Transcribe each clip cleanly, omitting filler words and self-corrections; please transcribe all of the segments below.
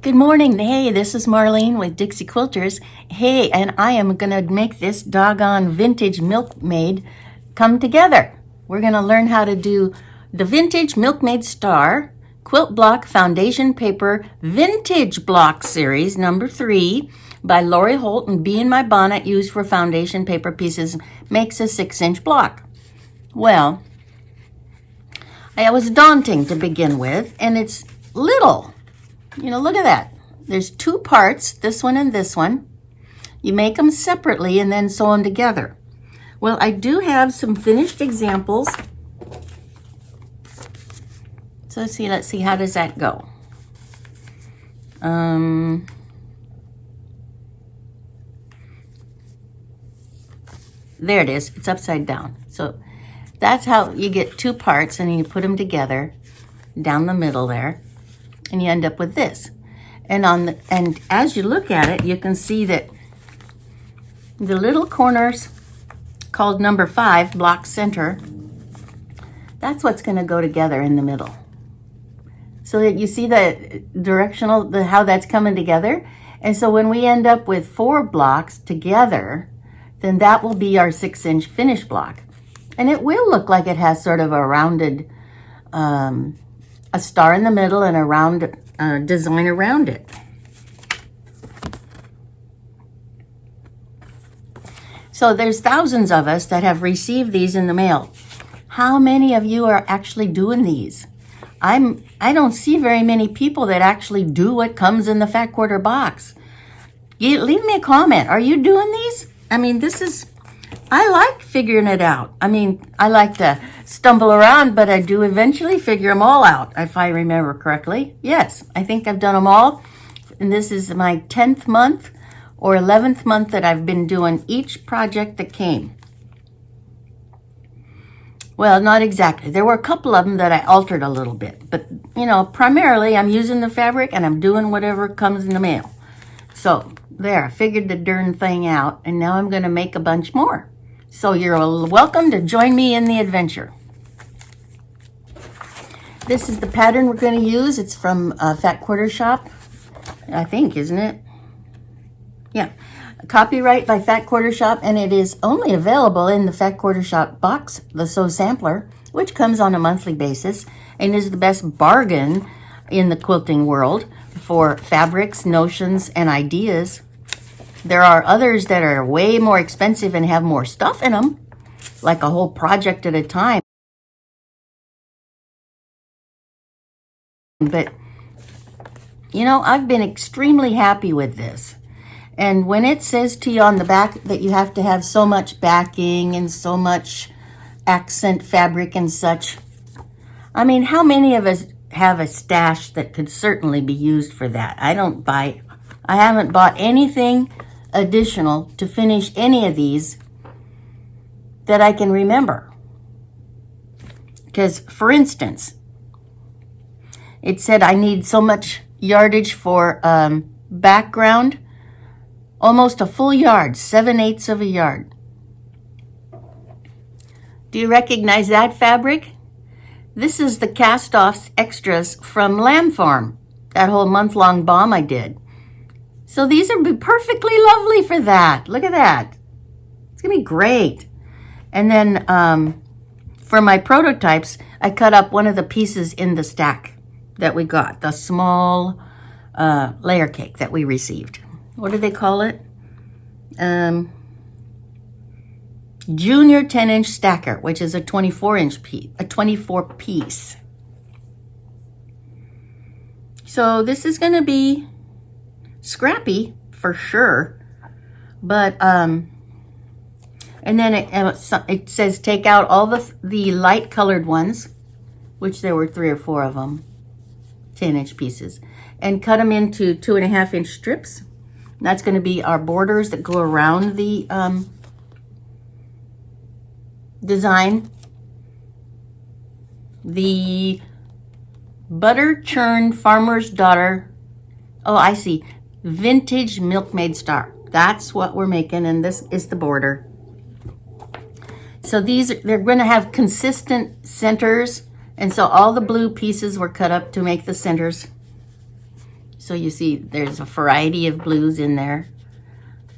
Good morning. Hey, this is Marlene with Dixie Quilters. Hey, and I am going to make this doggone vintage Milkmaid come together. We're going to learn how to do the vintage Milkmaid's Star quilt block foundation paper vintage block series number 3 by Lori Holt and Bee in My Bonnet, used for foundation paper pieces, makes a 6-inch block. Well, it was daunting to begin with, and it's little. You know, look at that. There's 2 parts, this one and this one. You make them separately and then sew them together. Well, I do have some finished examples. So let's see, how does that go? There it is, it's upside down. So that's how you get 2 parts, and you put them together down the middle there, and you end up with this. And as you look at it, you can see that the little corners called number 5, block center, that's what's going to go together in the middle. So that you see the directional, how that's coming together. And so when we end up with 4 blocks together, then that will be our 6-inch finish block. And it will look like it has sort of a rounded, a star in the middle and a round design around it. So there's thousands of us that have received these in the mail. How many of you are actually doing these? I don't see very many people that actually do what comes in the fat quarter box. Leave me a comment. Are you doing these? I mean, I like figuring it out. I mean, I like to stumble around, but I do eventually figure them all out, if I remember correctly. Yes, I think I've done them all. And this is my 10th month or 11th month that I've been doing each project that came. Well, not exactly. There were a couple of them that I altered a little bit. But, you know, primarily I'm using the fabric and I'm doing whatever comes in the mail. So, there, I figured the darn thing out. And now I'm going to make a bunch more. So you're welcome to join me in the adventure. This is the pattern we're going to use. It's from Fat Quarter Shop, I think, isn't it? Yeah. Copyright by Fat Quarter Shop, and it is only available in the Fat Quarter Shop box, the Sew Sampler, which comes on a monthly basis and is the best bargain in the quilting world for fabrics, notions, and ideas. There are others that are way more expensive and have more stuff in them, like a whole project at a time. But, you know, I've been extremely happy with this. And when it says to you on the back that you have to have so much backing and so much accent fabric and such, I mean, how many of us have a stash that could certainly be used for that? I haven't bought anything additional to finish any of these that I can remember. Because, for instance, it said I need so much yardage for background, almost a full yard, 7/8 of a yard. Do you recognize that fabric? This is the cast-off extras from Lamb Farm, that whole month-long bomb I did. So these are perfectly lovely for that. Look at that. It's going to be great. And then for my prototypes, I cut up one of the pieces in the stack that we got, the small layer cake that we received. What do they call it? Junior 10-inch stacker, which is a 24-inch piece, a 24 piece. So this is going to be scrappy for sure, but and then it says take out all the light colored ones, which there were 3 or 4 of them, 10-inch pieces, and cut them into 2.5-inch strips. That's going to be our borders that go around the design. The butter churn farmer's daughter. Oh, I see. Vintage Milkmaid's Star. That's what we're making, and this is the border. So they're going to have consistent centers, and so all the blue pieces were cut up to make the centers. So you see there's a variety of blues in there.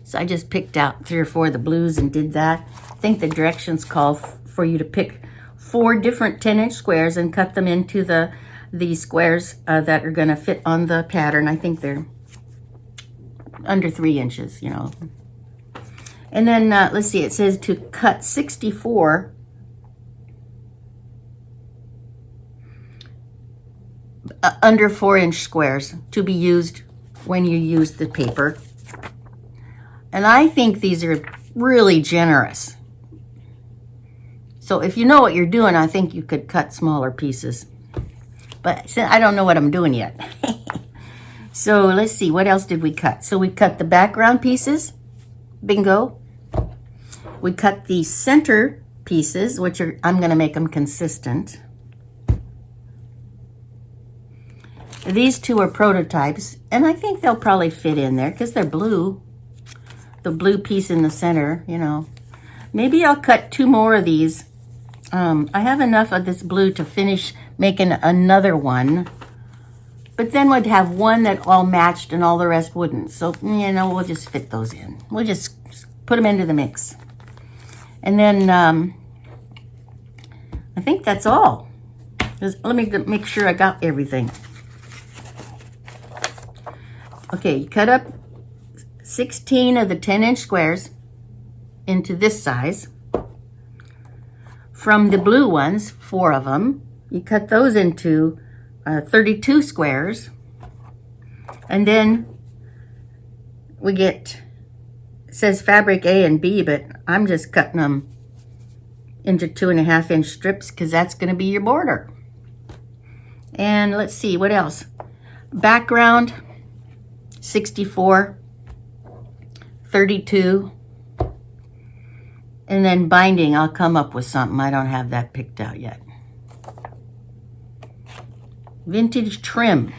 So I just picked out 3 or 4 of the blues and did that. I think the directions call for you to pick 4 different 10-inch squares and cut them into the squares that are going to fit on the pattern. I think they're under 3 inches, you know. And then let's see, it says to cut 64 under 4-inch squares to be used when you use the paper. And I think these are really generous. So if you know what you're doing, I think you could cut smaller pieces. But I don't know what I'm doing yet. So let's see, what else did we cut? So we cut the background pieces. Bingo. We cut the center pieces, which are, I'm going to make them consistent. These 2 are prototypes, and I think they'll probably fit in there because they're blue. The blue piece in the center, you know. Maybe I'll cut 2 more of these. I have enough of this blue to finish making another one. But then we'd have one that all matched and all the rest wouldn't. So, you know, we'll just fit those in. We'll just put them into the mix. And then I think that's all. Let me make sure I got everything. Okay, you cut up 16 of the 10-inch squares into this size. From the blue ones, 4 of them, you cut those into 32 squares. And then we get, it says fabric A and B, but I'm just cutting them into 2.5-inch strips because that's going to be your border. And let's see, what else? Background, 64, 32, and then binding, I'll come up with something. I don't have that picked out yet. Vintage trim.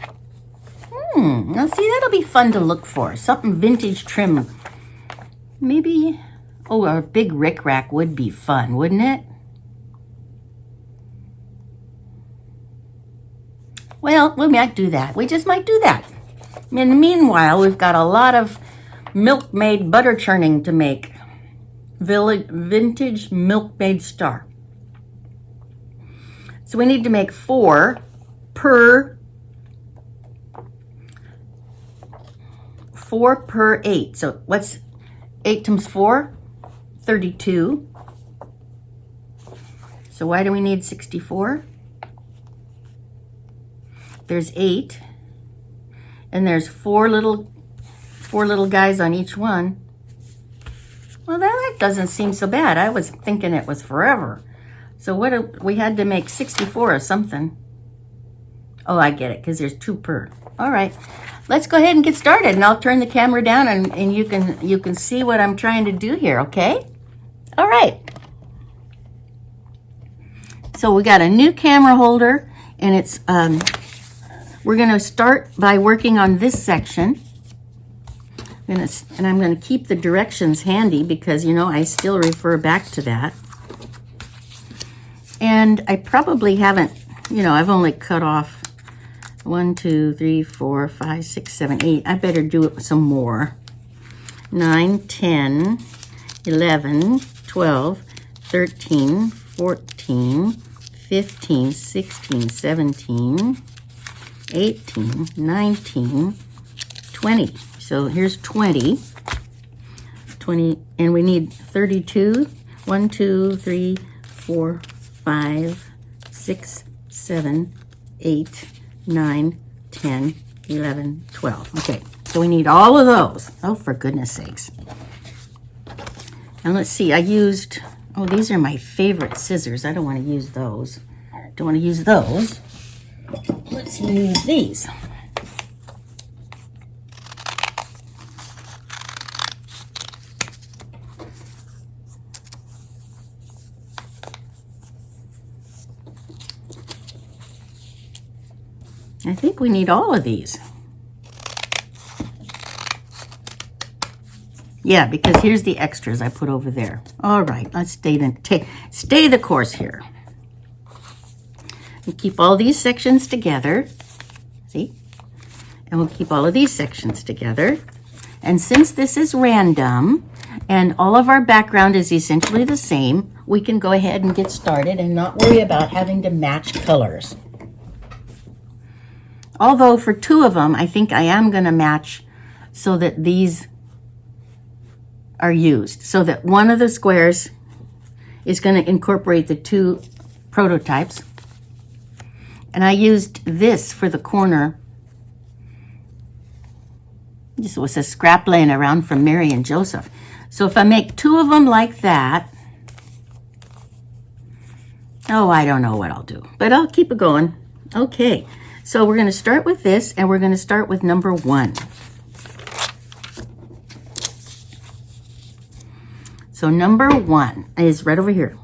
Now see, that'll be fun to look for. Something vintage trim. Maybe, oh, a big rickrack would be fun, wouldn't it? Well, we might do that. We just might do that. In the meanwhile, we've got a lot of Milkmaid butter churning to make. Vintage Milkmaid's Star. So we need to make 4 per 8. So what's 8 times 4? 32. So why do we need 64? There's 8. And there's 4 little guys on each one. Well, that doesn't seem so bad. I was thinking it was forever. So we had to make 64 or something. Oh, I get it, because there's 2 per. All right, let's go ahead and get started, and I'll turn the camera down, and you can see what I'm trying to do here, okay? All right. So we got a new camera holder, and it's we're going to start by working on this section. I'm going to keep the directions handy because, you know, I still refer back to that. And I probably haven't, you know, I've only cut off 1, 2, 3, 4, 5, 6, 7, 8. I better do it some more. 9, 10, 11, 12, 13, 14, 15, 16, 17, 18, 19, 20. So here's 20, and we need 32. 1, 2, 3, 4, 5, 6, 7, 8, 9, 10, 11, 12. Okay, so we need all of those. Oh, for goodness sakes. And let's see, I used, oh, these are my favorite scissors. I don't want to use those. Don't want to use those. Let's use these. I think we need all of these. Yeah, because here's the extras I put over there. All right, let's stay the course here. And keep all these sections together. See? And we'll keep all of these sections together. And since this is random and all of our background is essentially the same, we can go ahead and get started and not worry about having to match colors. Although for 2 of them, I think I am going to match so that these are used. So that one of the squares is going to incorporate the 2 prototypes. And I used this for the corner. This was a scrap laying around from Mary and Joseph. So if I make 2 of them like that, oh, I don't know what I'll do, but I'll keep it going. Okay, so we're going to start with this, and we're going to start with number 1. So number 1 is right over here.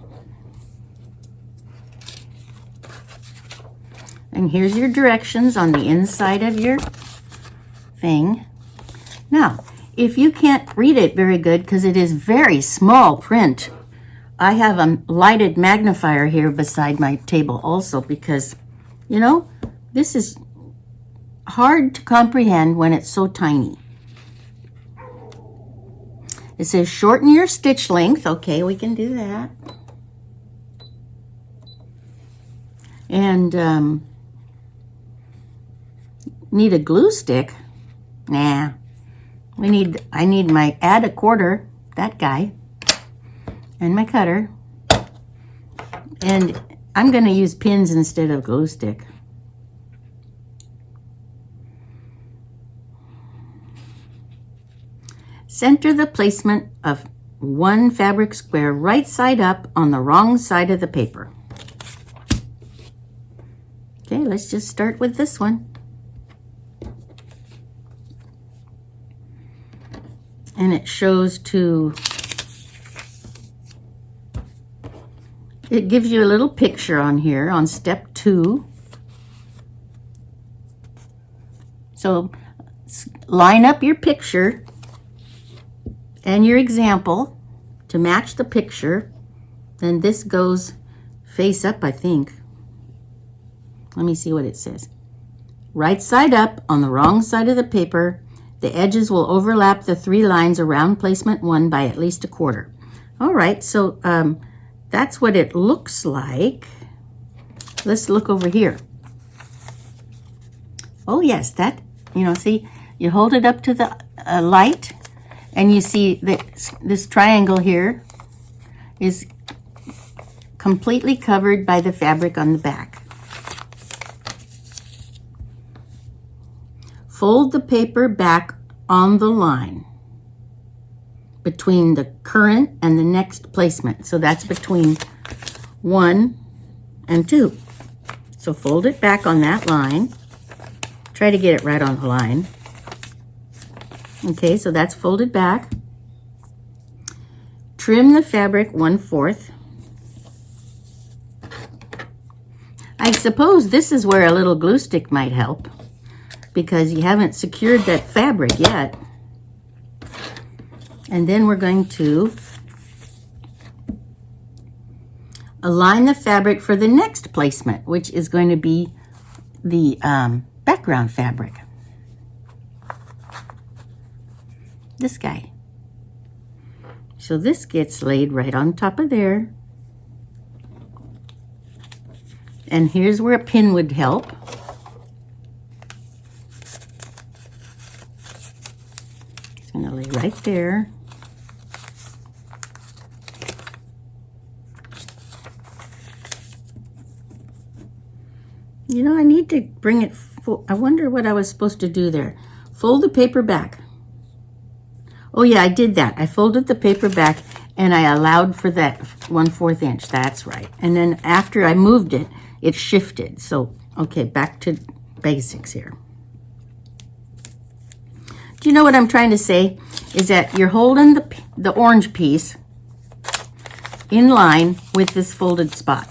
And here's your directions on the inside of your thing. Now, if you can't read it very good because it is very small print, I have a lighted magnifier here beside my table also because, you know, this is hard to comprehend when it's so tiny. It says shorten your stitch length. Okay, we can do that. And need a glue stick? Nah. I need my add a quarter, that guy, and my cutter. And I'm going to use pins instead of glue stick. Center the placement of 1 fabric square right side up on the wrong side of the paper. Okay, let's just start with this one. And it shows it gives you a little picture on here on step 2. So line up your picture and your example to match the picture. Then this goes face up, I think. Let me see what it says. Right side up on the wrong side of the paper. The edges will overlap the 3 lines around placement 1 by at least a quarter. All right, so that's what it looks like. Let's look over here. Oh yes, that, you know, see, you hold it up to the light and you see that this triangle here is completely covered by the fabric on the back. Fold the paper back on the line between the current and the next placement. So that's between 1 and 2. So fold it back on that line. Try to get it right on the line. Okay, so that's folded back. Trim the fabric 1/4. I suppose this is where a little glue stick might help, because you haven't secured that fabric yet. And then we're going to align the fabric for the next placement, which is going to be the background fabric. This guy. So this gets laid right on top of there. And here's where a pin would help. It's going to lay right there. You know, I need to bring it full. I wonder what I was supposed to do there. Fold the paper back. Oh yeah, I did that. I folded the paper back and I allowed for that 1/4 inch. That's right. And then after I moved it, it shifted. So, okay, back to basics here. Do you know what I'm trying to say? Is that you're holding the orange piece in line with this folded spot.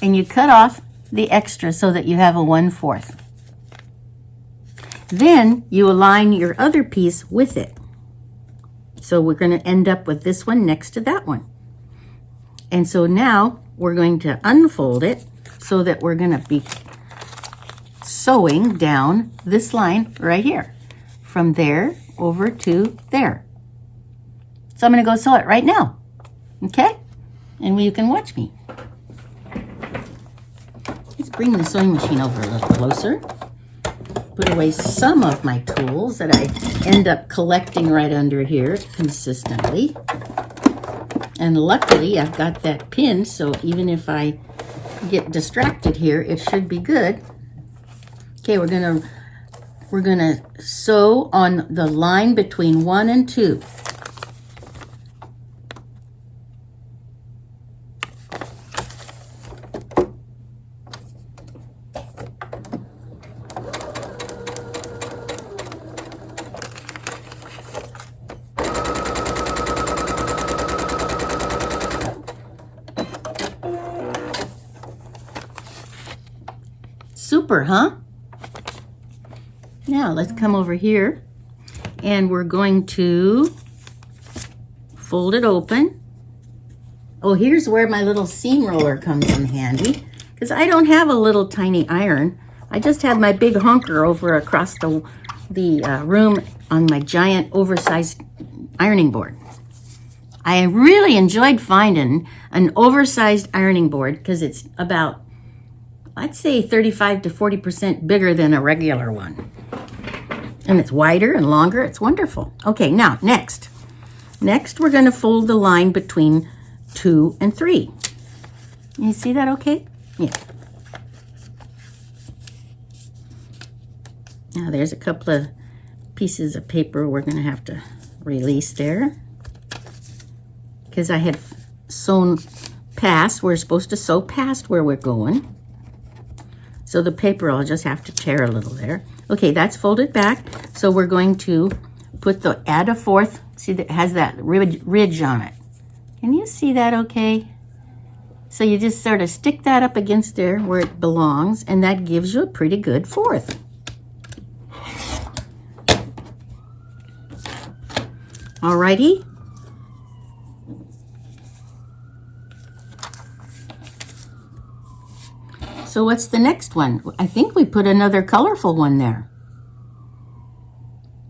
And you cut off the extra so that you have a 1/4. Then you align your other piece with it. So we're going to end up with this one next to that one. And so now we're going to unfold it so that we're going to be sewing down this line right here, from there over to there. So I'm going to go sew it right now, okay? And you can watch me. Let's bring the sewing machine over a little closer. Put away some of my tools that I end up collecting right under here consistently. And luckily I've got that pin, so even if I get distracted here, it should be good. Okay, we're gonna sew on the line between 1 and 2. Super, huh? Now let's come over here and we're going to fold it open. Oh, here's where my little seam roller comes in handy, because I don't have a little tiny iron. I just have my big honker over across the room on my giant oversized ironing board. I really enjoyed finding an oversized ironing board because it's about, I'd say 35 to 40% bigger than a regular one. And it's wider and longer. It's wonderful. Okay, now next. Next, we're going to fold the line between 2 and 3. You see that okay? Yeah. Now there's a couple of pieces of paper we're going to have to release there, because I had sewn past. We're supposed to sew past where we're going. So the paper I'll just have to tear a little there. Okay, that's folded back. So we're going to add a fourth. See, that has that ridge on it. Can you see that okay? So you just sort of stick that up against there where it belongs, and that gives you a pretty good fourth. Alrighty. So what's the next one? I think we put another colorful one there.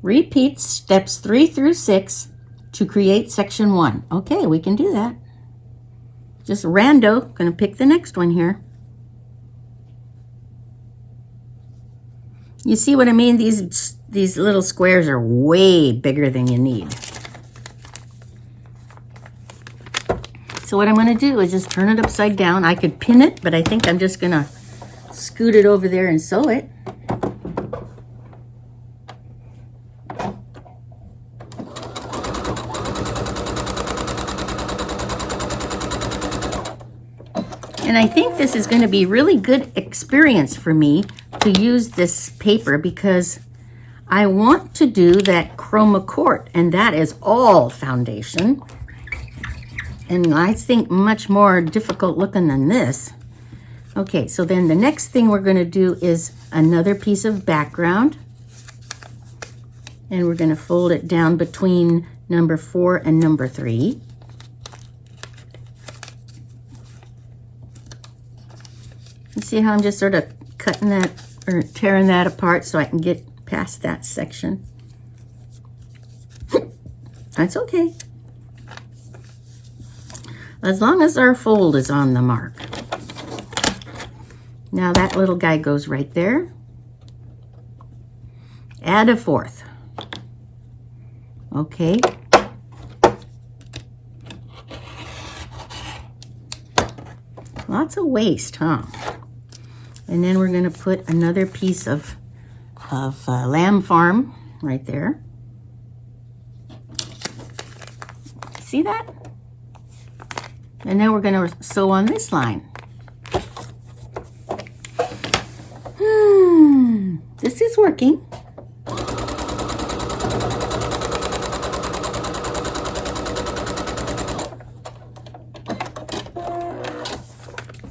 Repeat steps 3 through 6 to create section 1. Okay, we can do that. Just rando, gonna pick the next one here. You see what I mean? These little squares are way bigger than you need. So what I'm going to do is just turn it upside down. I could pin it, but I think I'm just going to scoot it over there and sew it. And I think this is going to be really good experience for me to use this paper, because I want to do that chroma court, and that is all foundation. And I think much more difficult looking than this. Okay, so then the next thing we're going to do is another piece of background. And we're going to fold it down between number 4 and number 3. You see how I'm just sort of cutting that or tearing that apart so I can get past that section? That's okay. As long as our fold is on the mark. Now that little guy goes right there. Add a fourth. Okay. Lots of waste, huh? And then we're going to put another piece of lamb farm right there. See that? And then we're going to sew on this line. This is working.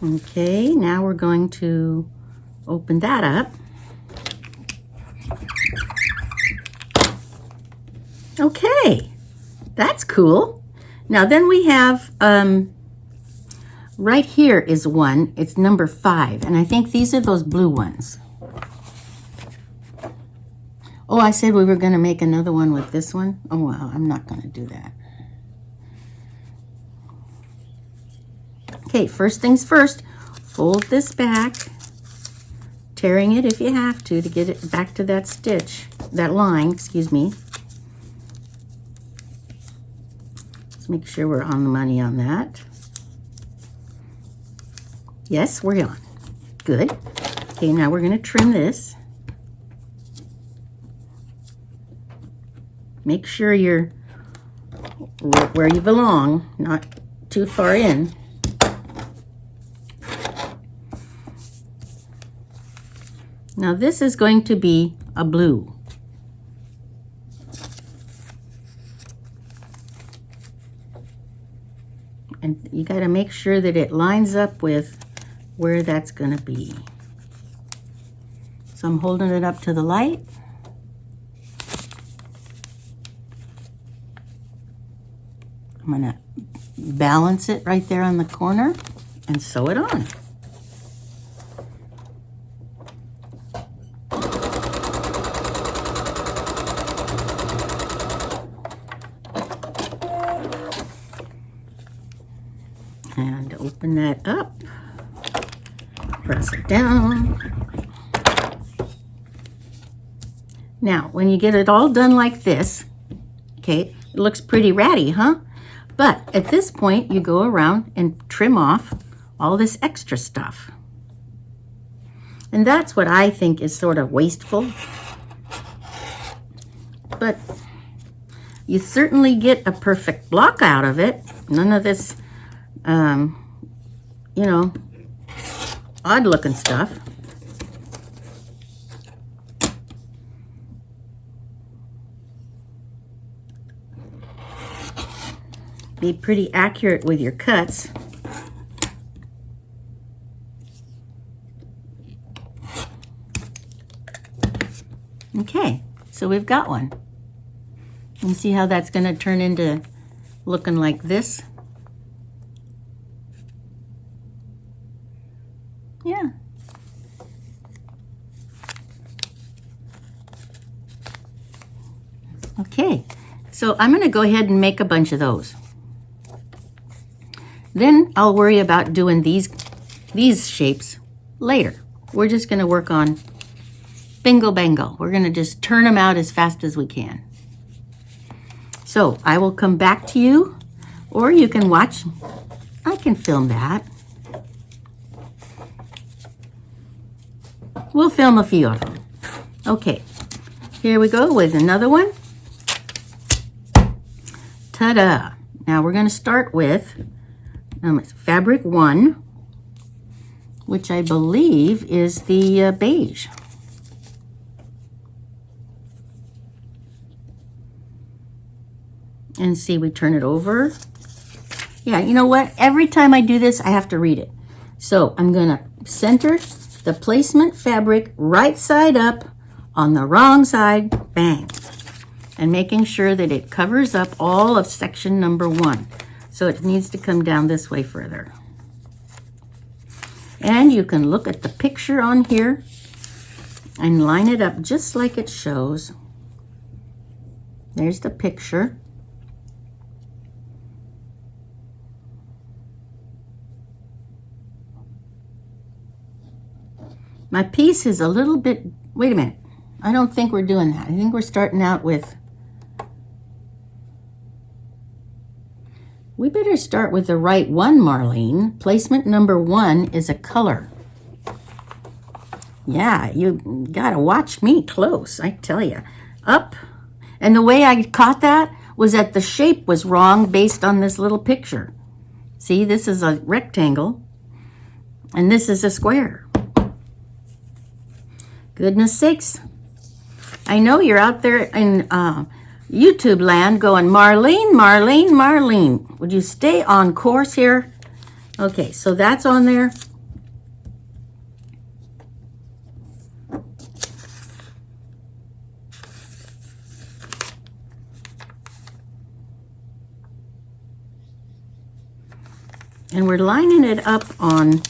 Okay, now we're going to open that up. Okay, that's cool. Now then we have, right here is one. It's number 5, and I think these are those blue ones. Oh, I said we were going to make another one with this one. Oh, well, I'm not going to do that. Okay, first things first, fold this back, tearing it if you have to get it back to that stitch, that line, excuse me. Let's make sure we're on the money on that. Yes, we're on. Good. Okay, now we're going to trim this. Make sure you're where you belong, not too far in. Now this is going to be a blue. And you got to make sure that it lines up with where that's going to be. So I'm holding it up to the light. I'm going to balance it right there on the corner and sew it on. And open that up, press it down. Now, when you get it all done like this, okay, it looks pretty ratty, huh? But at this point, you go around and trim off all this extra stuff. And that's what I think is sort of wasteful. But you certainly get a perfect block out of it. None of this you know, odd looking stuff. Be pretty accurate with your cuts. Okay, so we've got one. You see how that's going to turn into looking like this? Yeah. Okay, so I'm going to go ahead and make a bunch of those. Then I'll worry about doing these shapes later. We're just going to work on bingo bango. We're going to just turn them out as fast as we can. So I will come back to you, or you can watch. I can film that. We'll film a few of them. Okay, here we go with another one. Ta-da! Now we're going to start with fabric 1, which I believe is the beige. And see, we turn it over. Yeah, you know what? Every time I do this, I have to read it. So I'm going to center the placement fabric right side up on the wrong side, bang. And making sure that it covers up all of section number 1. So it needs to come down this way further. And you can look at the picture on here and line it up just like it shows. There's the picture. My piece is a little bit, wait a minute. I don't think we're doing that. I think we're starting out with, we better start with the right one, Marlene. Placement number 1 is a color. Yeah, you gotta watch me close, I tell you. Up, and the way I caught that was that the shape was wrong based on this little picture. See, this is a rectangle, and this is a square. Goodness sakes. I know you're out there in YouTube land going, Marlene, Marlene, Marlene. Would you stay on course here? Okay, so that's on there. And we're lining it up on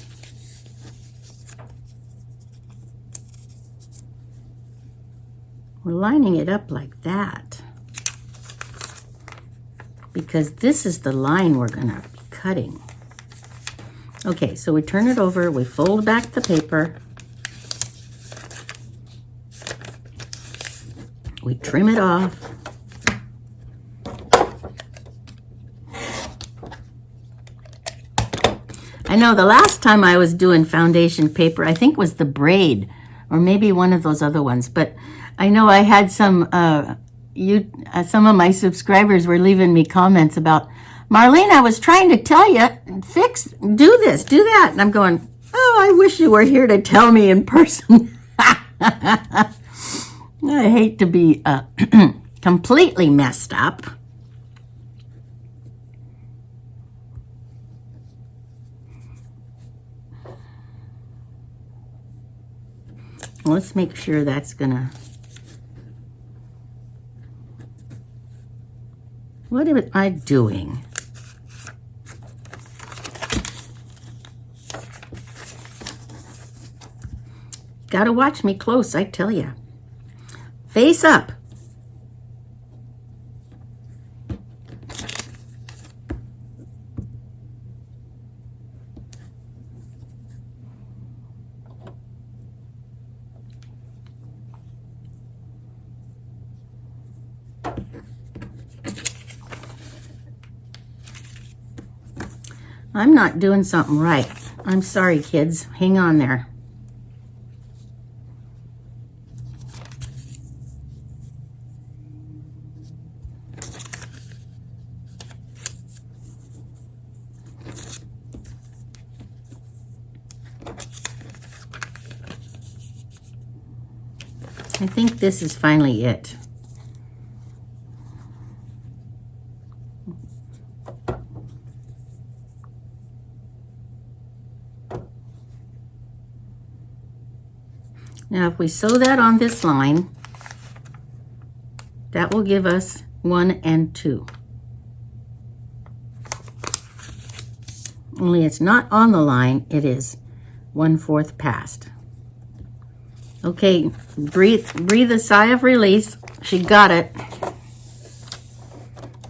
We're lining it up like that because this is the line we're going to be cutting. Okay, so we turn it over, we fold back the paper, we trim it off. I know the last time I was doing foundation paper, I think was the braid, or maybe one of those other ones, but I know I had some of my subscribers were leaving me comments about, Marlene, I was trying to tell you, do this, do that. And I'm going, oh, I wish you were here to tell me in person. I hate to be completely messed up. Let's make sure that's gonna, what am I doing? Gotta watch me close, I tell ya. Face up. I'm not doing something right. I'm sorry, kids. Hang on there. I think this is finally it. Now, if we sew that on this line, that will give us 1 and 2. Only it's not on the line, it is 1/4 past. Okay, breathe a sigh of release. She got it.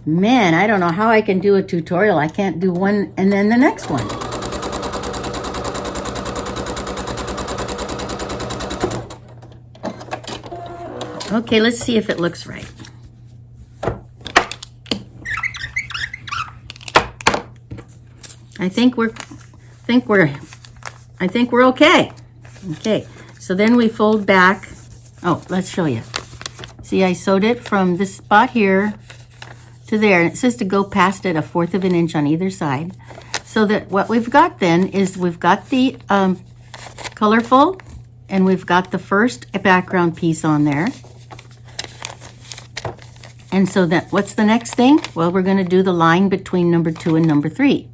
Man, I don't know how I can do a tutorial. I can't do one and then the next one. Okay, let's see if it looks right. I think we're okay. Okay, so then we fold back. Oh, let's show you. See, I sewed it from this spot here to there, and it says to go past it 1/4 of an inch on either side. So that what we've got then is we've got the colorful, and we've got the first background piece on there. And so that, what's the next thing? Well, we're going to do the line between number 2 and number 3.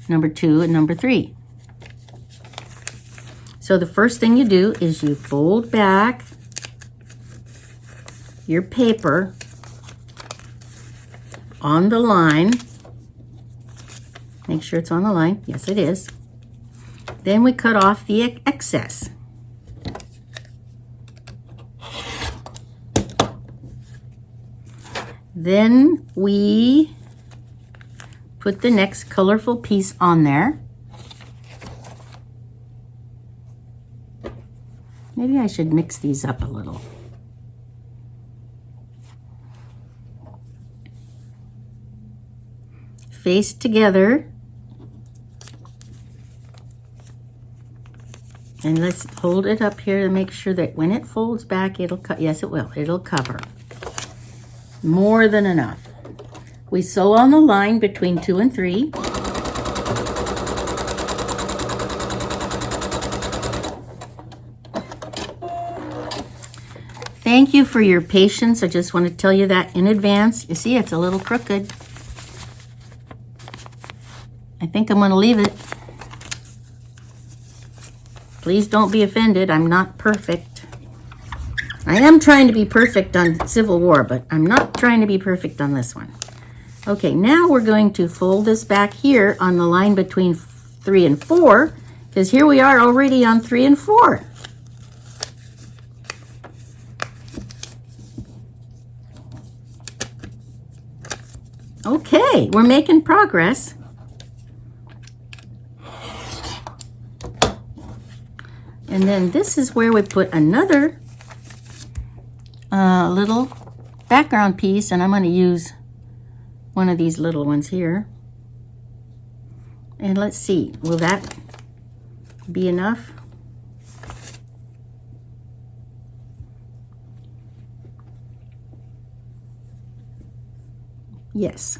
Number 2 and number 3. So the first thing you do is you fold back your paper on the line. Make sure it's on the line. Yes, it is. Then we cut off the excess. Then we put the next colorful piece on there. Maybe I should mix these up a little. Face together. And let's hold it up here to make sure that when it folds back, it'll cut. Yes, it will. It'll cover. More than enough. We sew on the line between 2 and 3. Thank you for your patience. I just want to tell you that in advance. You see, it's a little crooked. I think I'm going to leave it. Please don't be offended. I'm not perfect. I am trying to be perfect on Civil War, but I'm not trying to be perfect on this one. Okay, now we're going to fold this back here on the line between 3 and 4, because here we are already on 3 and 4. Okay, we're making progress. And then this is where we put another little background piece, and I'm going to use one of these little ones here. And let's see, will that be enough? Yes.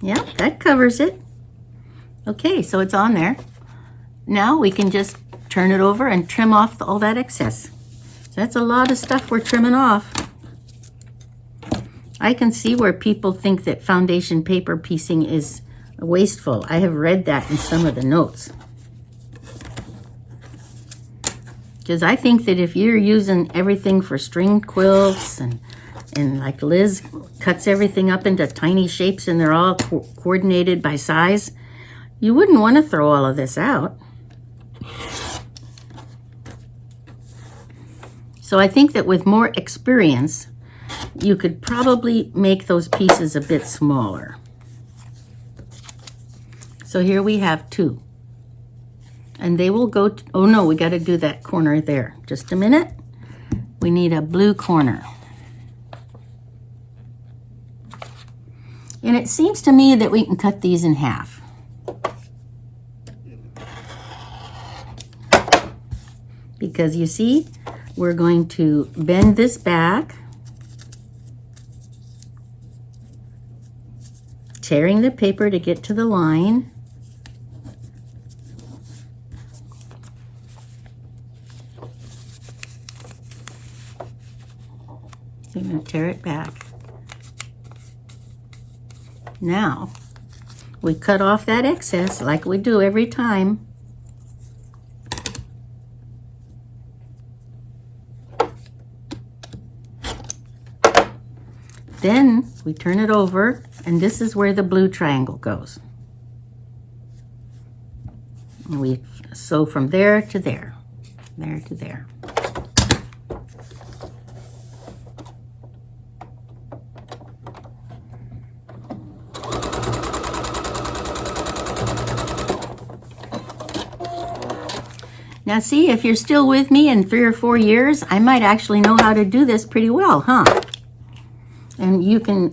Yeah, that covers it. Okay, so it's on there. Now we can just turn it over and trim off all that excess. So that's a lot of stuff we're trimming off. I can see where people think that foundation paper piecing is wasteful. I have read that in some of the notes. Because I think that if you're using everything for string quilts and like Liz cuts everything up into tiny shapes and they're all coordinated by size, you wouldn't want to throw all of this out. So I think that with more experience, you could probably make those pieces a bit smaller. So here we have 2. And they will go, oh no, we got to do that corner there. Just a minute. We need a blue corner. And it seems to me that we can cut these in half. Because you see, we're going to bend this back, tearing the paper to get to the line. So I'm going to tear it back. Now, we cut off that excess like we do every time. Then we turn it over, and this is where the blue triangle goes. And we sew from there to there, there to there. Now see, if you're still with me in 3 or 4 years, I might actually know how to do this pretty well, huh? And you can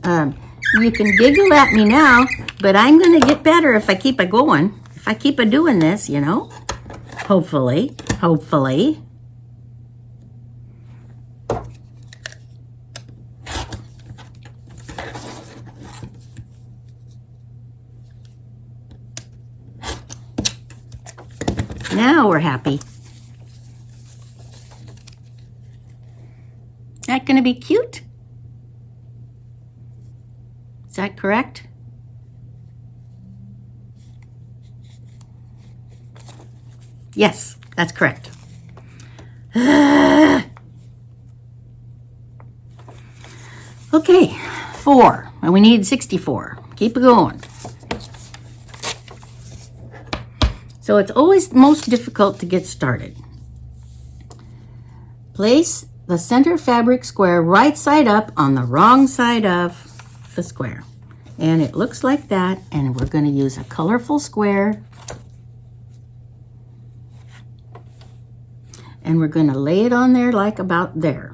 giggle at me now, but I'm going to get better if I keep it going. If I keep doing this, you know, hopefully, hopefully. Now we're happy. That going to be cute? Is that correct? Yes, that's correct. Okay, 4, and we need 64. Keep it going. So it's always most difficult to get started. Place the center fabric square right side up on the wrong side of the square. And it looks like that, and we're going to use a colorful square. And we're going to lay it on there like about there,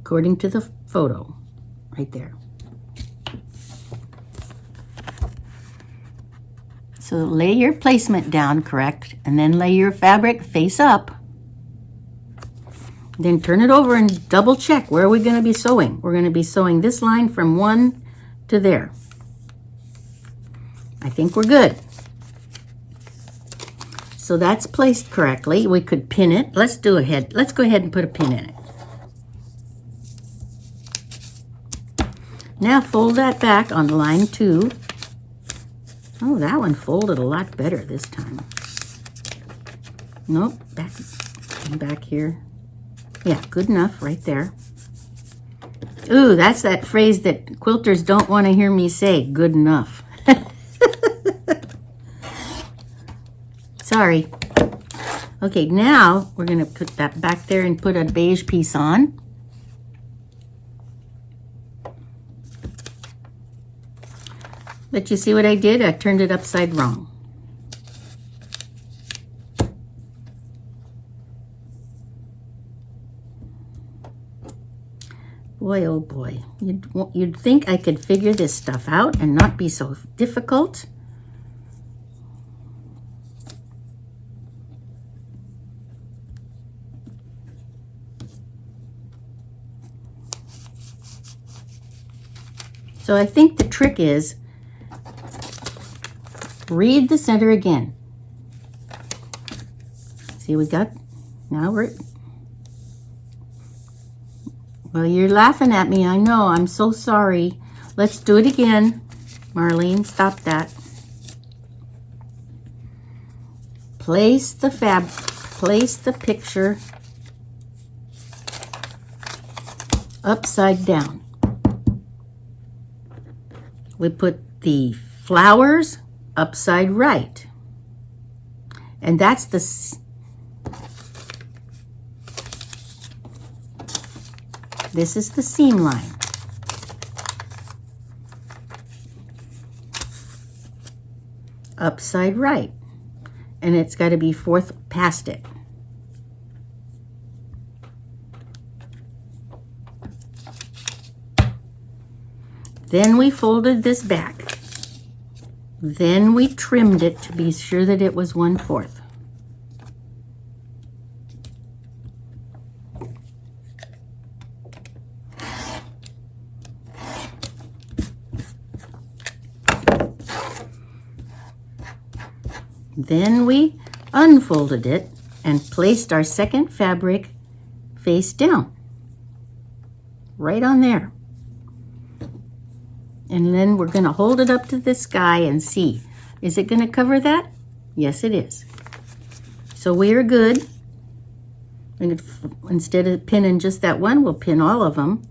according to the photo, right there. So lay your placement down correct, and then lay your fabric face up. Then turn it over and double check. Where are we going to be sewing? We're going to be sewing this line from 1 to there. I think we're good. So that's placed correctly. We could pin it. Let's go ahead and put a pin in it. Now fold that back on line 2 Oh, that one folded a lot better this time. Nope, back here. Yeah, good enough right there. Ooh, that's that phrase that quilters don't want to hear me say, good enough. Sorry. Okay, now we're going to put that back there and put a beige piece on. But you see what I did? I turned it upside wrong. Boy, oh boy. You'd think I could figure this stuff out and not be so difficult. So I think the trick is read the center again. See, we got, now we're, well, you're laughing at me. I know, I'm so sorry. Let's do it again. Marlene, stop that. Place the picture upside down. We put the flowers upside right. And that's this is the seam line. Upside right. And it's got to be fourth past it. Then we folded this back. Then we trimmed it to be sure that it was 1/4. Then we unfolded it and placed our second fabric face down, right on there. And then we're going to hold it up to the sky and see. Is it going to cover that? Yes, it is. So we are good. And instead of pinning just that one, we'll pin all of them.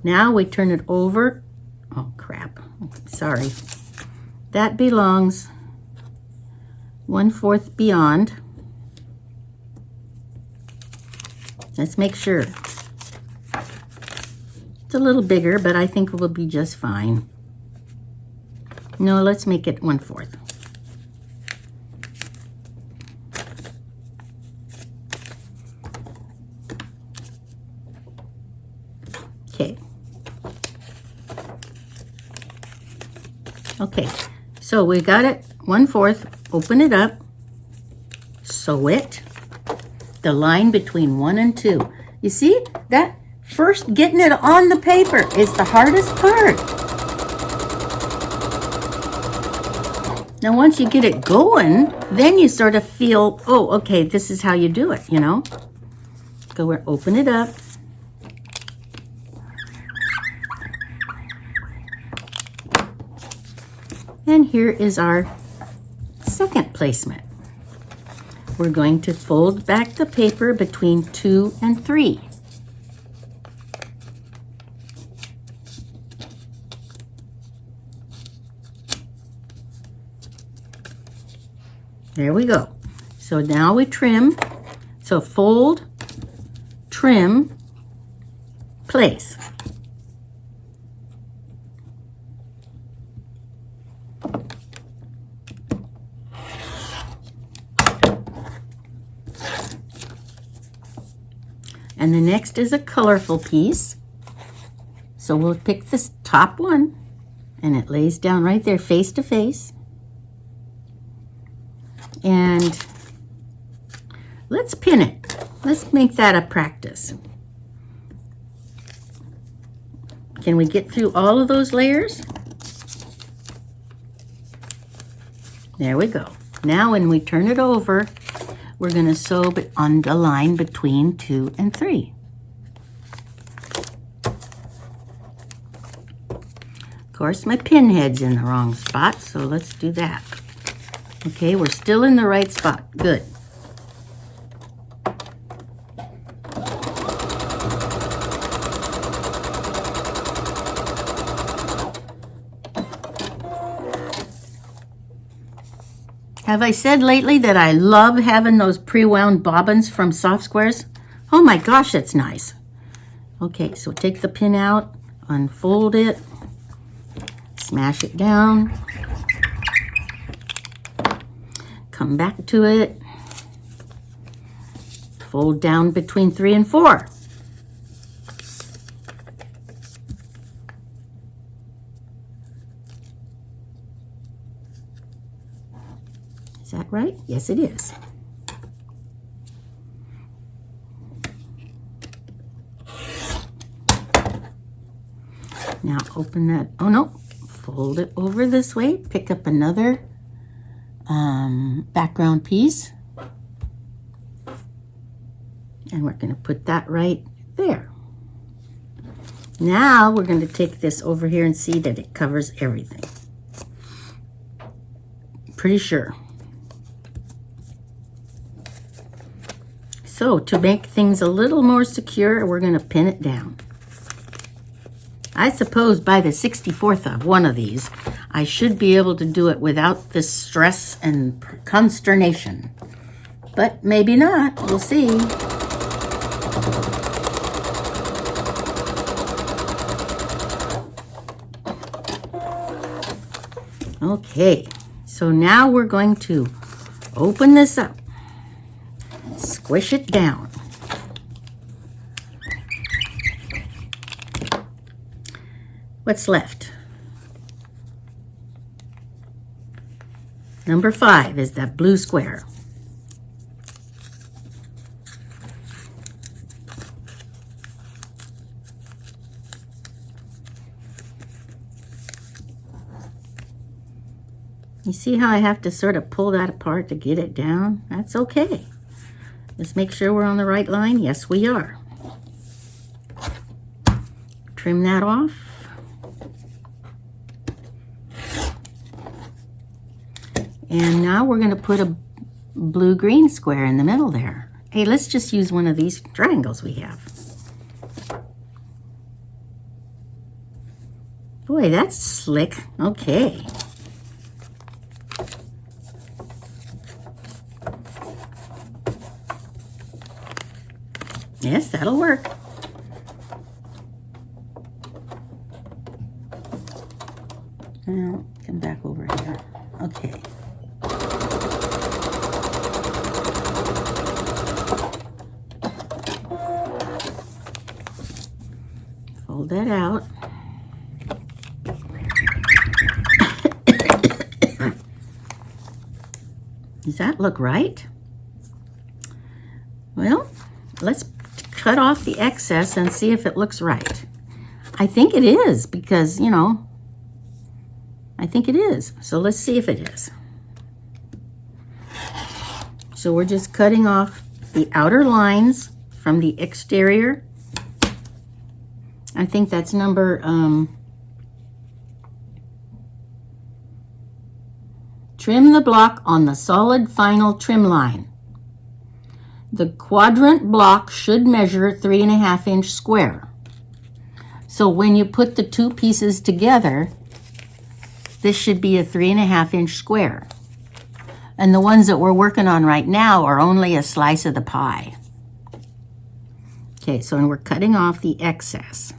Now we turn it over. Oh, crap. Sorry. That belongs 1/4 beyond. Let's make sure. It's a little bigger, but I think it will be just fine. No, let's make it 1/4. Okay. Okay, so we got it 1/4, open it up, sew it, the line between 1 and 2. You see, that first getting it on the paper is the hardest part. Now once you get it going, then you sort of feel, oh, okay, this is how you do it, you know? So we're open it up. And here is our second placement. We're going to fold back the paper between 2 and 3. There we go. So now we trim. So fold, trim, place. And the next is a colorful piece. So we'll pick this top one, and it lays down right there face to face. And let's pin it. Let's make that a practice. Can we get through all of those layers? There we go. Now when we turn it over, we're going to sew on the line between 2 and 3. course, my pin head's in the wrong spot, so let's do that. Okay, we're still in the right spot. Good. Have I said lately that I love having those pre-wound bobbins from Soft Squares? Oh my gosh, that's nice. Okay, so take the pin out, unfold it, smash it down, come back to it, fold down between 3 and 4. Is that right? Yes, it is. Now open that, oh no, fold it over this way, pick up another background piece, and we're going to put that right there. Now we're going to take this over here and see that it covers everything. Pretty sure. So to make things a little more secure, we're going to pin it down. I suppose by the 64th of one of these, I should be able to do it without this stress and consternation. But maybe not. We'll see. Okay, so now we're going to open this up, squish it down. What's left? Number 5 is that blue square. You see how I have to sort of pull that apart to get it down? That's okay. Let's make sure we're on the right line. Yes, we are. Trim that off. And now we're going to put a blue-green square in the middle there. Hey, let's just use one of these triangles we have. Boy, that's slick. Okay. Yes, that'll work. Now, come back over here. Okay. Fold that out. Does that look right? Well, let's cut off the excess and see if it looks right. I think it is because, you know, I think it is. So let's see if it is. So we're just cutting off the outer lines from the exterior. I think that's number trim the block on the solid final trim line. The quadrant block should measure 3.5 inch square. So when you put the two pieces together, this should be a 3.5 inch square. And the ones that we're working on right now are only a slice of the pie. Okay, so we're cutting off the excess.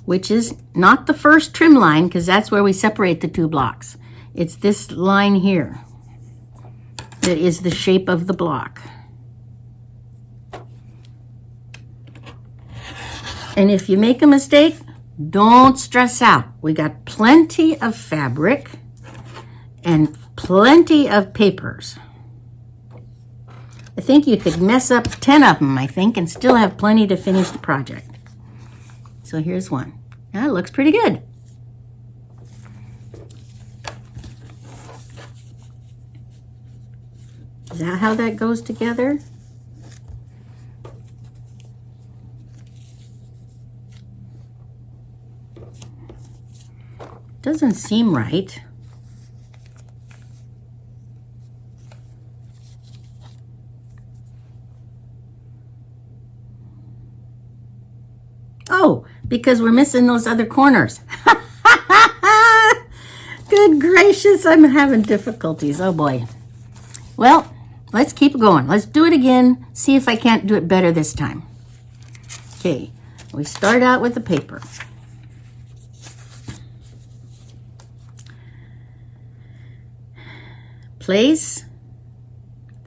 Which is not the first trim line, because that's where we separate the two blocks. It's this line here that is the shape of the block. And if you make a mistake, don't stress out. We got plenty of fabric and plenty of papers. I think you could mess up 10 of them, I think, and still have plenty to finish the project. So here's one. That looks pretty good. Is that how that goes together? Doesn't seem right. Oh, because we're missing those other corners. Good gracious, I'm having difficulties. Oh boy. Well, let's keep going. Let's do it again. See if I can't do it better this time. Okay, we start out with the paper. Place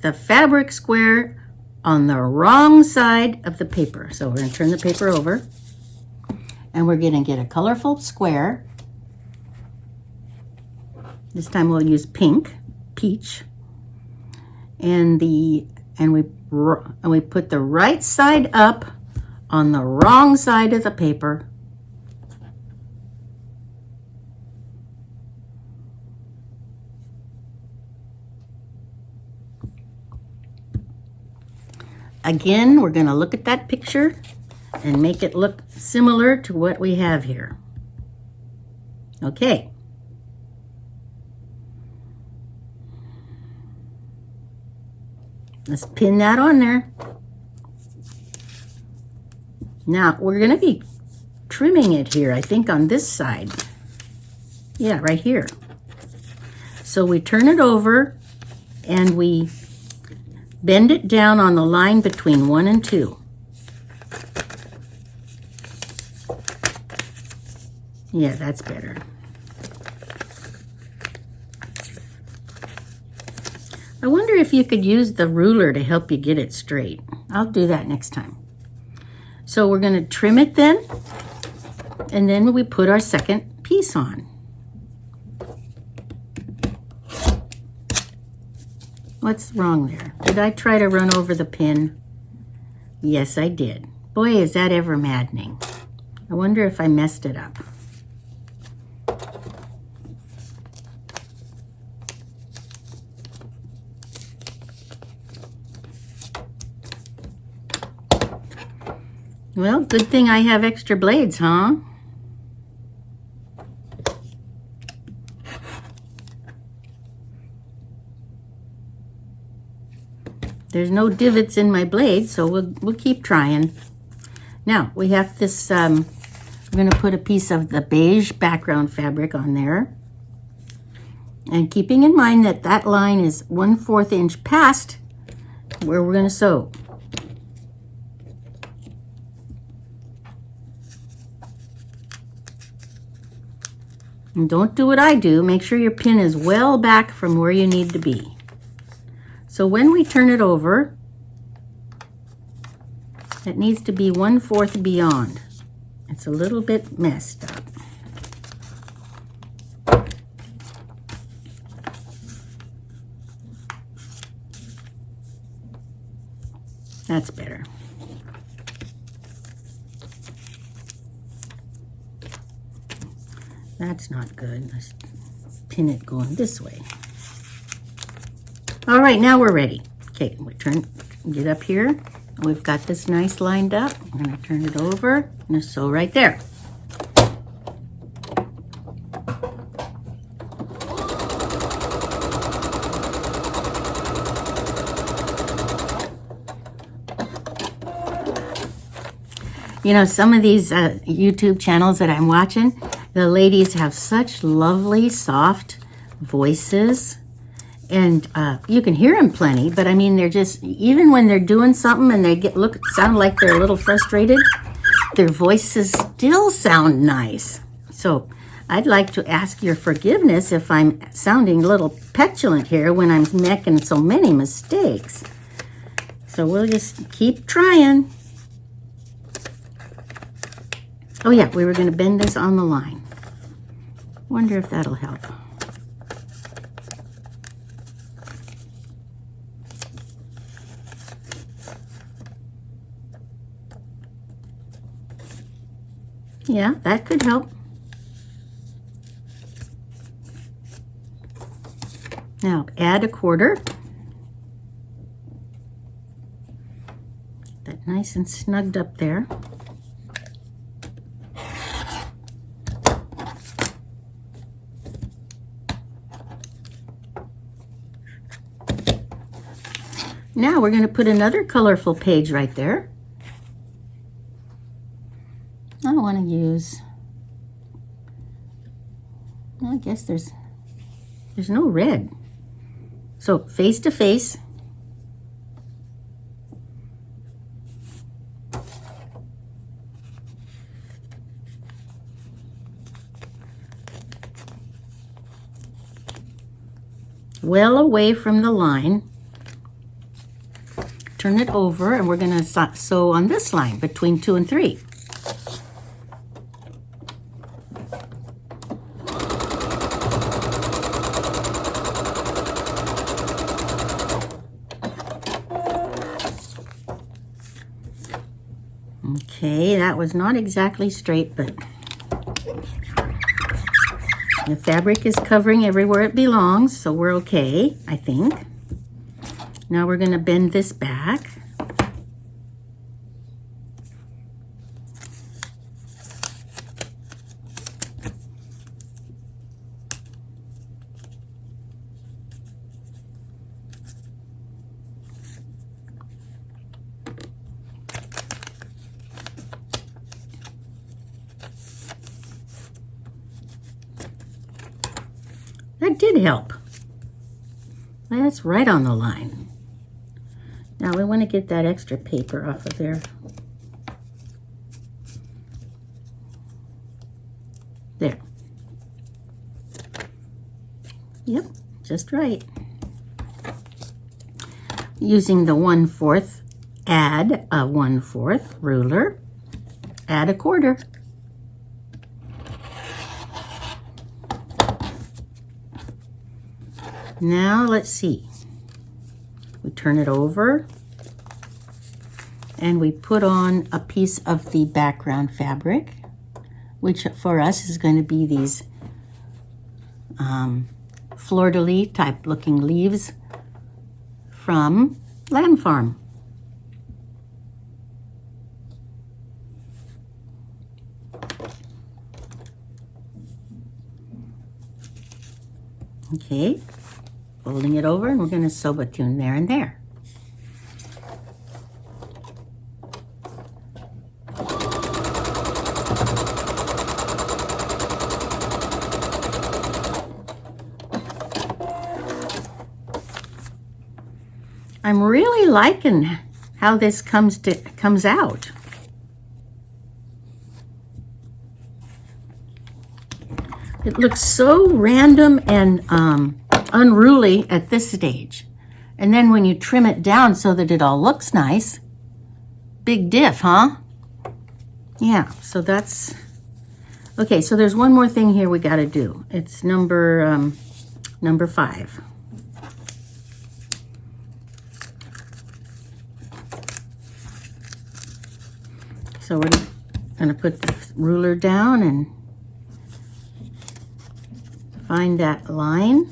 the fabric square on the wrong side of the paper. So we're going to turn the paper over, and we're going to get a colorful square. This time we'll use pink, peach, and we put the right side up on the wrong side of the paper. Again, we're going to look at that picture and make it look similar to what we have here. Okay. Let's pin that on there. Now, we're going to be trimming it here, I think, on this side. Yeah, right here. So we turn it over and we bend it down on the line between 1 and 2. Yeah, that's better. I wonder if you could use the ruler to help you get it straight. I'll do that next time. So we're going to trim it then, and then we put our second piece on. What's wrong there? Did I try to run over the pin? Yes, I did. Boy, is that ever maddening. I wonder if I messed it up. Well, good thing I have extra blades, huh? There's no divots in my blade, so we'll keep trying. Now, we have this, we're going to put a piece of the beige background fabric on there. And keeping in mind that that line is 1/4 inch past where we're going to sew. And don't do what I do. Make sure your pin is well back from where you need to be. So when we turn it over, it needs to be 1/4 beyond. It's a little bit messed up. That's better. That's not good. Let's pin it going this way. All right, now we're ready. Okay, we get up here. We've got this nice lined up. I'm going to turn it over and sew right there. You know, some of these YouTube channels that I'm watching, the ladies have such lovely, soft voices. And you can hear them plenty, but I mean, they're just, even when they're doing something and they sound like they're a little frustrated, their voices still sound nice. So I'd like to ask your forgiveness if I'm sounding a little petulant here when I'm making so many mistakes. So we'll just keep trying. Oh yeah, we were going to bend this on the line. Wonder if that'll help. Yeah, that could help. Now add 1/4. Get that nice and snugged up there. Now we're going to put another colorful page right there. I want to use, I guess there's no red. So face to face. Well away from the line. Turn it over and we're going to sew on this line between 2 and 3. Okay, that was not exactly straight, but the fabric is covering everywhere it belongs, so we're okay, I think. Now we're going to bend this back. That did help. That's right on the line. Now we want to get that extra paper off of there. There. Yep, just right. Using the 1/4, add a 1/4 ruler, add a 1/4. Now let's see. We turn it over and we put on a piece of the background fabric, which for us is going to be these fleur-de-lis type looking leaves from Lamb Farm. Okay. Folding it over, and we're going to sew between there and there. I'm really liking how this comes out. It looks so random and unruly at this stage, and then when you trim it down so that it all looks nice, big diff, huh? Yeah, so that's okay. So there's one more thing here we got to do. It's number 5. So we're gonna put the ruler down and find that line.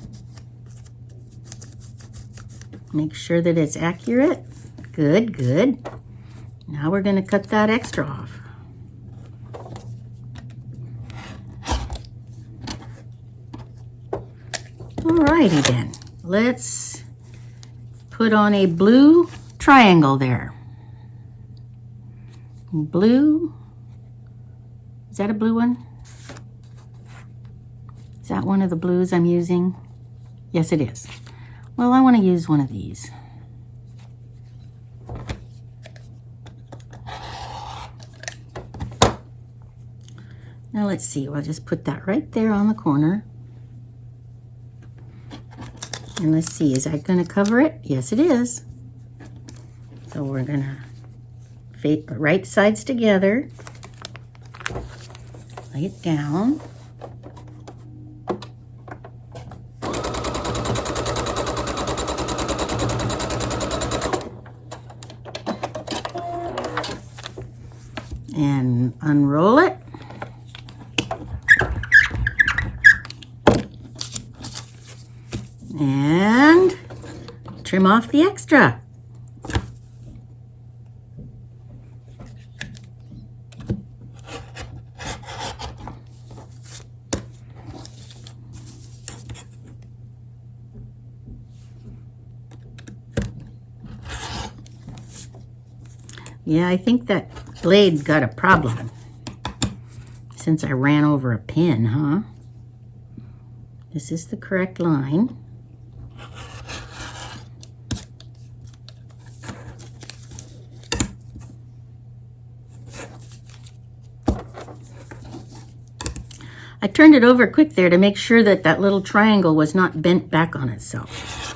Make sure that it's accurate. Good, good. Now we're going to cut that extra off. Alrighty then. Let's put on a blue triangle there. Blue. Is that a blue one? Is that one of the blues I'm using? Yes, it is. Well, I want to use one of these. Now let's see, we'll just put that right there on the corner. And let's see, is that going to cover it? Yes, it is. So we're going to fade the right sides together. Lay it down. And unroll it. And trim off the extra. Yeah, I think that blade got a problem since I ran over a pin, huh? This is the correct line. I turned it over quick there to make sure that that little triangle was not bent back on itself.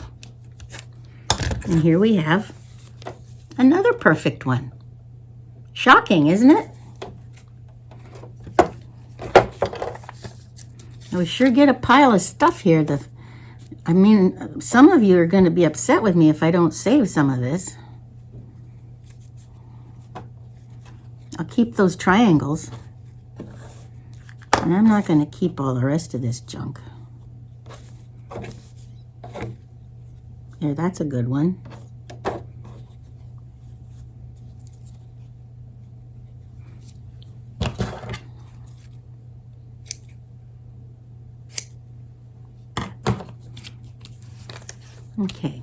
And here we have another perfect one. Shocking, isn't it? We sure get a pile of stuff here. I mean, some of you are going to be upset with me if I don't save some of this. I'll keep those triangles. And I'm not going to keep all the rest of this junk. Here, that's a good one. Okay.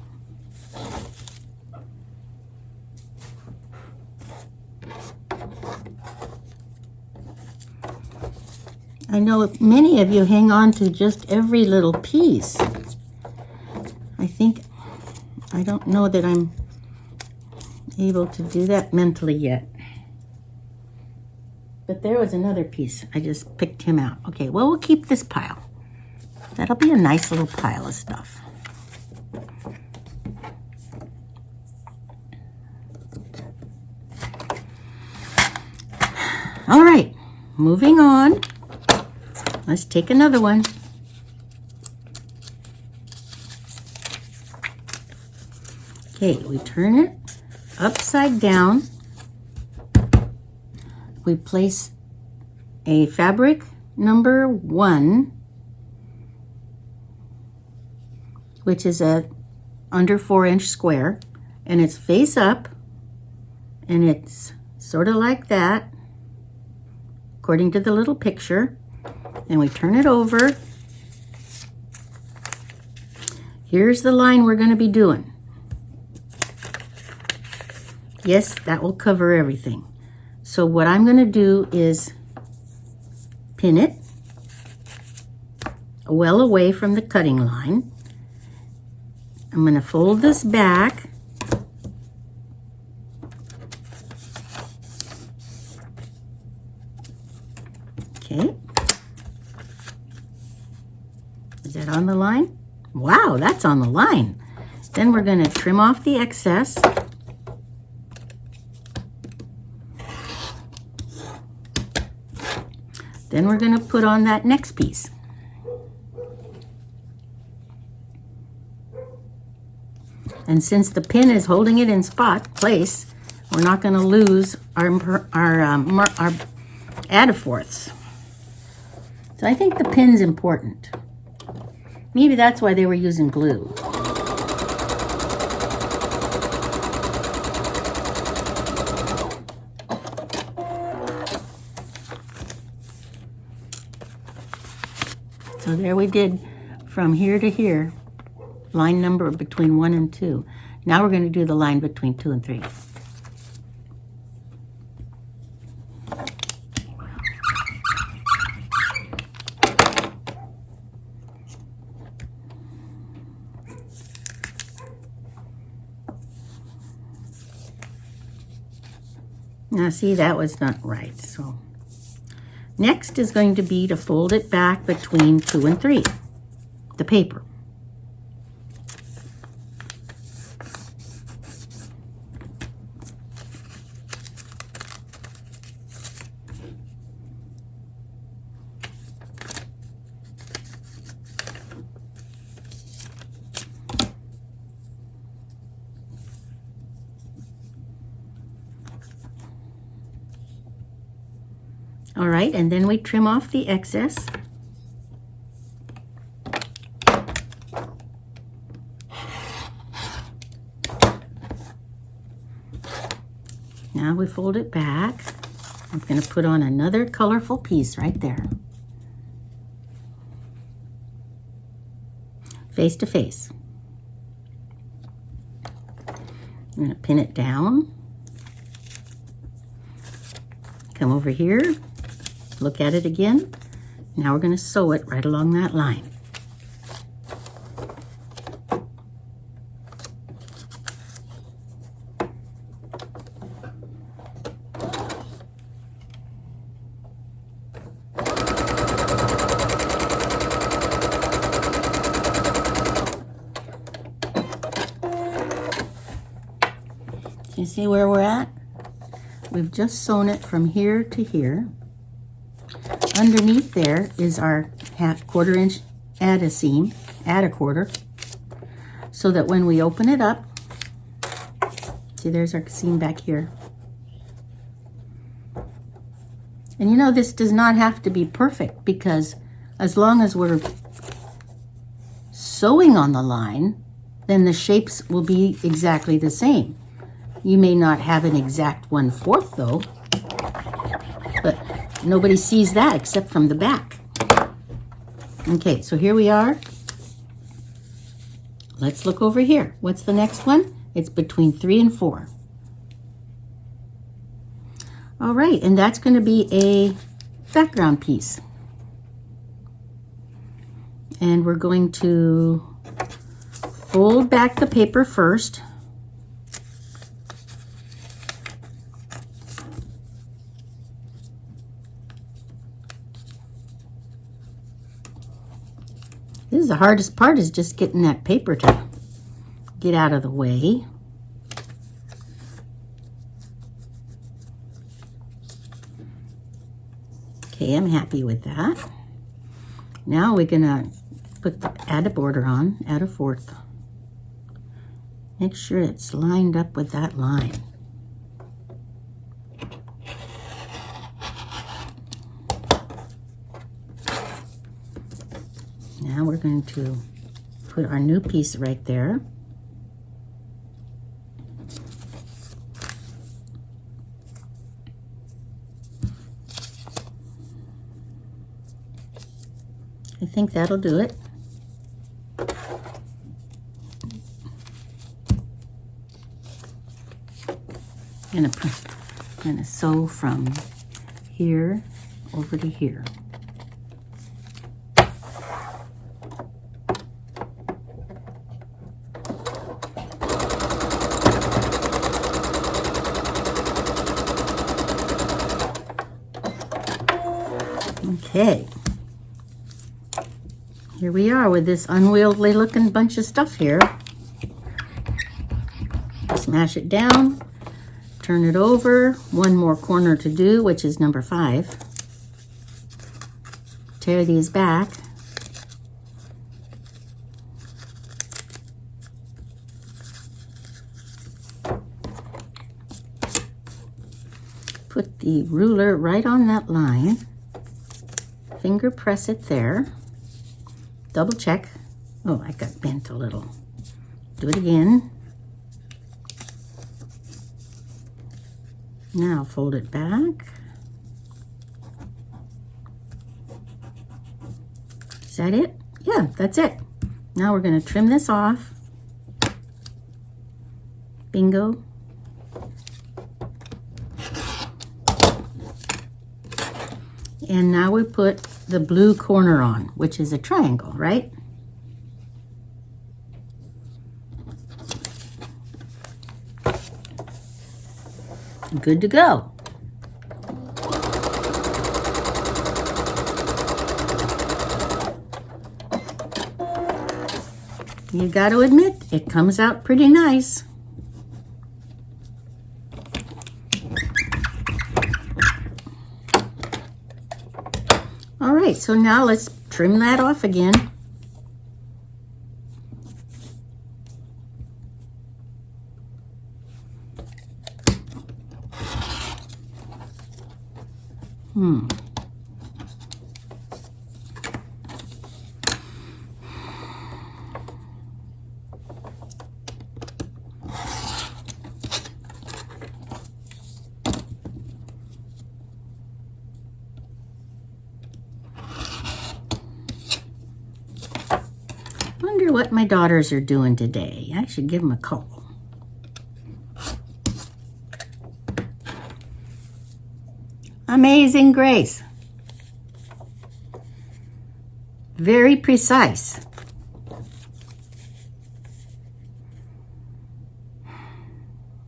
I know many of you hang on to just every little piece. I don't know that I'm able to do that mentally yet. But there was another piece. I just picked him out. Okay, well, we'll keep this pile. That'll be a nice little pile of stuff. All right, moving on. Let's take another one. Okay, we turn it upside down. We place a fabric number 1, which is a under 4-inch square, and it's face up, and it's sort of like that, according to the little picture. And we turn it over. Here's the line we're going to be doing. Yes, that will cover everything. So what I'm going to do is pin it well away from the cutting line. I'm going to fold this back. Okay. Is that on the line? Wow, that's on the line. Then we're going to trim off the excess. Then we're going to put on that next piece. And since the pin is holding it in place, we're not going to lose our add-a-fourths. So I think the pin's important. Maybe that's why they were using glue. So there we did from here to here, line number between 1 and 2. Now we're going to do the line between 2 and 3. Now see, that was not right. So next is going to be to fold it back between 2 and 3, the paper. All right, and then we trim off the excess. Now we fold it back. I'm going to put on another colorful piece right there. Face to face. I'm going to pin it down. come over here, look at it again. Now we're going to sew it right along that line. You see where we're at? We've just sewn it from here to here. Underneath there is our quarter inch add a seam, add a quarter, so that when we open it up, see there's our seam back here. And you know, this does not have to be perfect, because as long as we're sewing on the line, then the shapes will be exactly the same. You may not have an exact 1/4 though, but nobody sees that except from the back. Okay, so here we are. Let's look over here. What's the next one? It's between 3 and 4. All right, and that's going to be a background piece. And we're going to fold back the paper first. This is the hardest part, is just getting that paper to get out of the way. Okay, I'm happy with that. Now we're gonna add a border on, add a 1/4. Make sure it's lined up with that line. Now we're going to put our new piece right there. I think that'll do it. I'm gonna sew from here over to here. Okay, here we are with this unwieldy looking bunch of stuff here. Smash it down, turn it over, one more corner to do, which is number 5. Tear these back. Put the ruler right on that line. Finger press it there. Double check. Oh, I got bent a little. Do it again. Now fold it back. Is that it? Yeah, that's it. Now we're going to trim this off. Bingo. And now we put the blue corner on, which is a triangle, right? Good to go. You got to admit, it comes out pretty nice. All right, so now let's trim that off again. Wonder what my daughters are doing today. I should give them a call. Amazing grace. Very precise.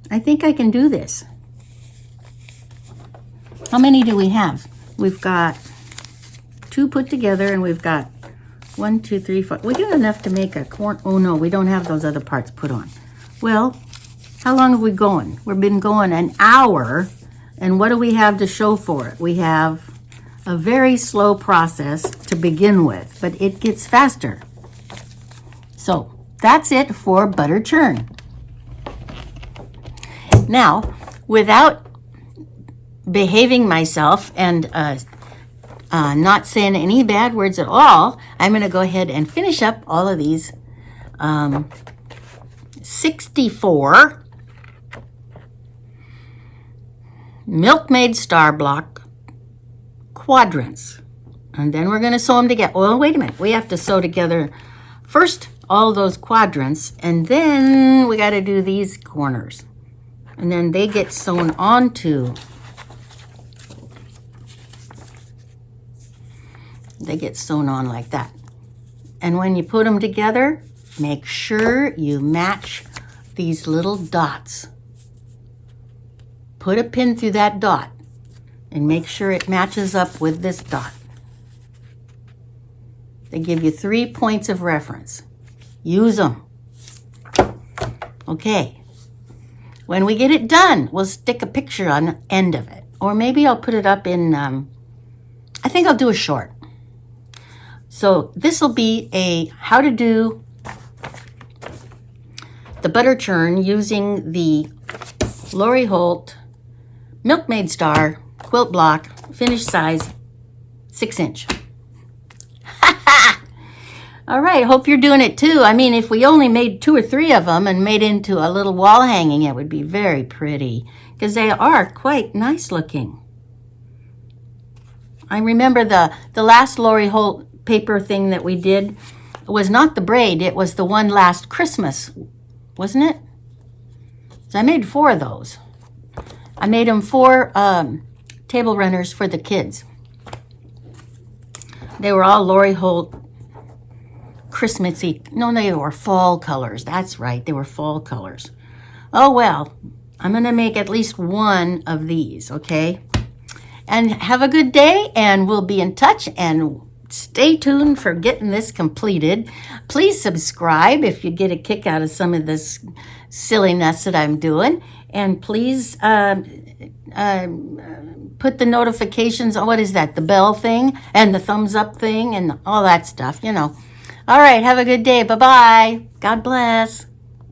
I think I can do this. How many do we have? We've got 2 put together, and we've got 1, 2, 3, 4. We got enough to make a corn. Oh no, we don't have those other parts put on. Well, how long have we going? We've been going an hour, and what do we have to show for it? We have a very slow process to begin with, but it gets faster. So that's it for butter churn. Now, without behaving myself and not saying any bad words at all, I'm going to go ahead and finish up all of these 64 Milkmaid's Star block quadrants. And then we're going to sew them together. Oh, wait a minute. We have to sew together first all those quadrants, and then we got to do these corners. And then they get sewn onto. They get sewn on like that. And when you put them together, make sure you match these little dots. Put a pin through that dot and make sure it matches up with this dot. They give you 3 points of reference. Use them. Okay. When we get it done, we'll stick a picture on the end of it. Or maybe I'll put it up in, I think I'll do a short. So this will be a how to do the butter churn using the Lori Holt Milkmaid's Star quilt block, finished size, 6-inch. All right, hope you're doing it too. I mean, if we only made 2 or 3 of them and made into a little wall hanging, it would be very pretty because they are quite nice looking. I remember the last Lori Holt paper thing that we did was not the braid. It was the one last Christmas, wasn't it? So I made 4 of those. I made them 4 table runners for the kids. They were all Lori Holt Christmassy. No, they were fall colors. That's right. They were fall colors. Oh, well, I'm going to make at least 1 of these, okay? And have a good day, and we'll be in touch, and stay tuned for getting this completed. Please subscribe if you get a kick out of some of this silliness that I'm doing. And please put the notifications on, what is that, the bell thing and the thumbs up thing and all that stuff, you know. All right, have a good day. Bye-bye. God bless.